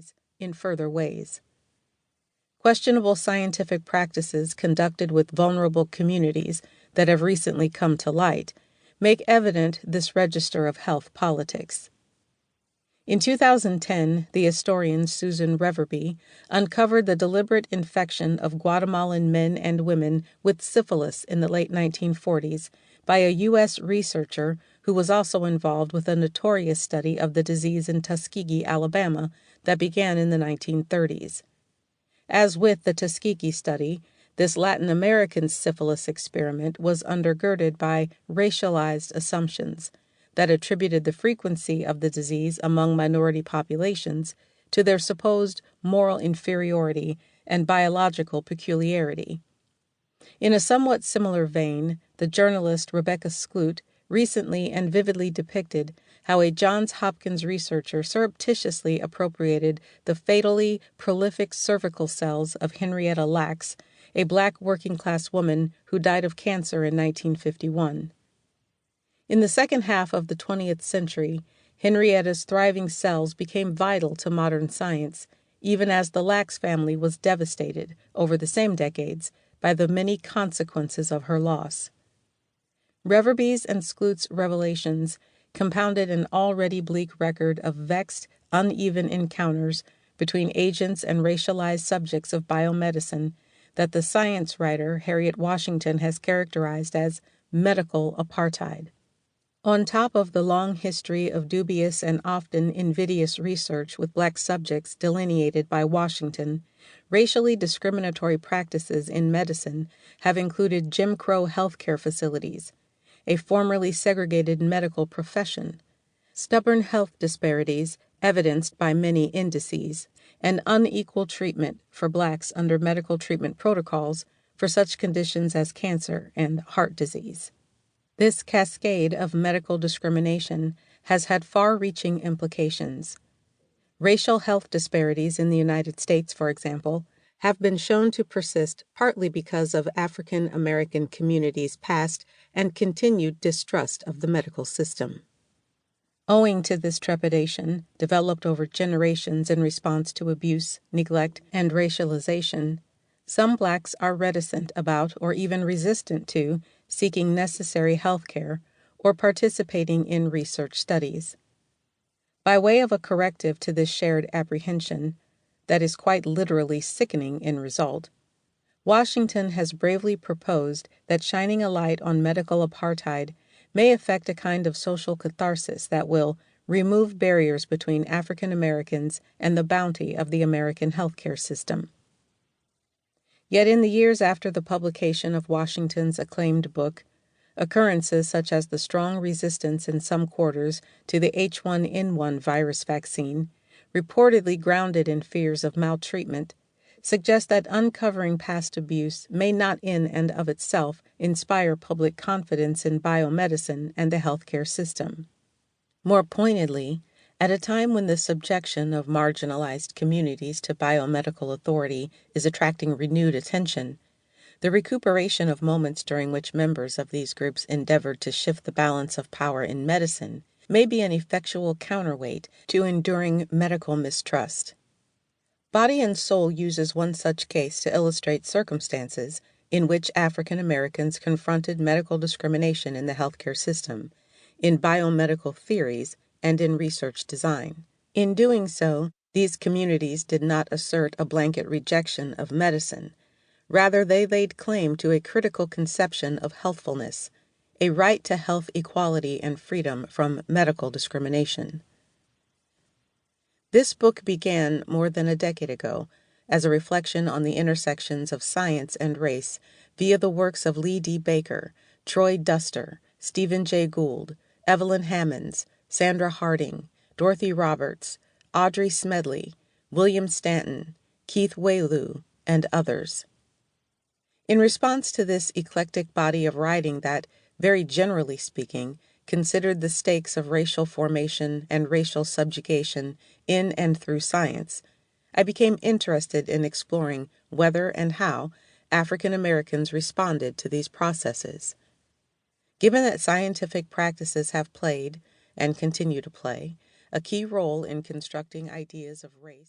marginalize in further ways. Questionable scientific practices conducted with vulnerable communities that have recently come to light make evident this register of health politics. In 2010, the historian Susan Reverby uncovered the deliberate infection of Guatemalan men and women with syphilis in the late 1940s by a U.S. researcher who was also involved with a notorious study of the disease in Tuskegee, Alabama, that began in the 1930s. As with the Tuskegee study, this Latin American syphilis experiment was undergirded by racialized assumptions that attributed the frequency of the disease among minority populations to their supposed moral inferiority and biological peculiarity. In a somewhat similar vein, the journalist Rebecca Skloot recently and vividly depicted how a Johns Hopkins researcher surreptitiously appropriated the fatally prolific cervical cells of Henrietta Lacks, a Black working-class woman who died of cancer in 1951. In the second half of the 20th century, Henrietta's thriving cells became vital to modern science, even as the Lacks family was devastated over the same decades by the many consequences of her loss. Reverby's and Skloot's revelations compounded an already bleak record of vexed, uneven encounters between agents and racialized subjects of biomedicine that the science writer Harriet Washington has characterized as medical apartheid. On top of the long history of dubious and often invidious research with Black subjects delineated by Washington, racially discriminatory practices in medicine have included Jim Crow healthcare facilities, a formerly segregated medical profession, stubborn health disparities evidenced by many indices, and unequal treatment for Blacks under medical treatment protocols for such conditions as cancer and heart disease. This cascade of medical discrimination has had far-reaching implications. Racial health disparities in the United States, for example, have been shown to persist partly because of African American communities' past and continued distrust of the medical system. Owing to this trepidation, developed over generations in response to abuse, neglect, and racialization, some Blacks are reticent about or even resistant to seeking necessary health care or participating in research studies. By way of a corrective to this shared apprehension, that is quite literally sickening in result, Washington has bravely proposed that shining a light on medical apartheid may effect a kind of social catharsis that will remove barriers between African Americans and the bounty of the American healthcare system. Yet in the years after the publication of Washington's acclaimed book, occurrences such as the strong resistance in some quarters to the H1N1 virus vaccine, reportedly grounded in fears of maltreatment, suggest that uncovering past abuse may not in and of itself inspire public confidence in biomedicine and the healthcare system. More pointedly, at a time when the subjection of marginalized communities to biomedical authority is attracting renewed attention, the recuperation of moments during which members of these groups endeavored to shift the balance of power in medicine may be an effectual counterweight to enduring medical mistrust. Body and Soul uses one such case to illustrate circumstances in which African Americans confronted medical discrimination in the healthcare system, in biomedical theories, and in research design. In doing so, these communities did not assert a blanket rejection of medicine. Rather, they laid claim to a critical conception of healthfulness, a right to health equality and freedom from medical discrimination. This book began more than a decade ago as a reflection on the intersections of science and race via the works of Lee D. Baker, Troy Duster, Stephen Jay Gould, Evelyn Hammonds, Sandra Harding, Dorothy Roberts, Audrey Smedley, William Stanton, Keith Wailoo, and others. In response to this eclectic body of writing that, very generally speaking, considered the stakes of racial formation and racial subjugation in and through science, I became interested in exploring whether and how African Americans responded to these processes. Given that scientific practices have played, and continue to play, a key role in constructing ideas of race,